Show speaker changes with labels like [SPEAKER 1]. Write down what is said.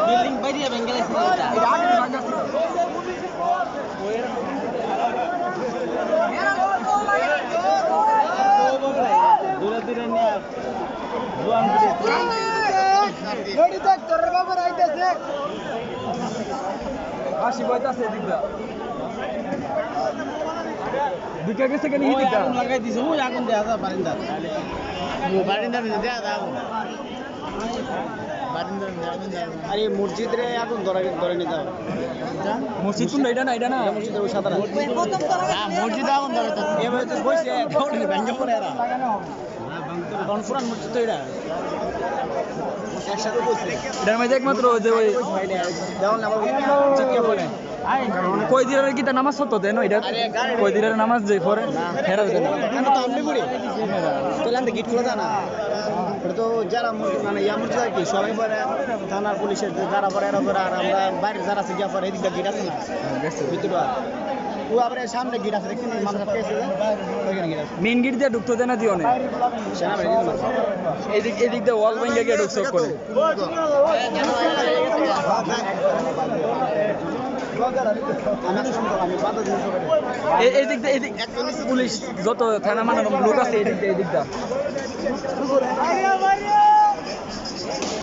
[SPEAKER 1] building বাইরে ভেঙে গেছে দূরে দূরে নিয়ে জোয়ান রেডি থাক তোর বাবা আইতাছে আসি বইতাছে এদিকটা দিকে গেছে কেন এই দিকটা লাগাই দিছে ওই আগুন দেয়া যা বারিন্দা বারিন্দার মধ্যে দেয়া দাও বারিন্দার মধ্যে আগুন দেয়া আরে মসজিদ রে আগুন ধরে নি দাও মসজিদ কোন এটা না মসজিদ ওই সাদা হ্যাঁ মসজিদ আগুন ধরে তো এবারে তো বসে দৌড়ে ভেঙে পড়ে এরা কনফারেন্স মসজিদ তো এটা একসাথে বসে এটার মধ্যে একমাত্র যে ওই দাও না চিৎকার পড়ে কই দিনের কি তা নামাজ হতো দেন এটা কই দিনের নামাজ যে পড়ে ফেরা দেন আমি তো আমনি পড়ি তাহলে আমি গিট খুলে দাও না এটা তো যারা মানে ইয়া মসজিদ কি সবাই পড়ে থানার পুলিশের যারা পড়ে এরা পড়ে আর আমরা বাইরে যারা আছে গিয়া পড়ে এদিকে গিট আছে না ভিতরে ও আবার সামনে গিট আছে দেখছেন মামলা পেয়েছে ওইখানে গিট আছে মেইন গিট দিয়ে ঢুকতে দেন না দিও না এদিক দিয়ে ওয়াল ভেঙে গিয়ে ঢুকছে করে এদিক পুলিশ যত থানা মানানো লোক আছে এদিক দিয়ে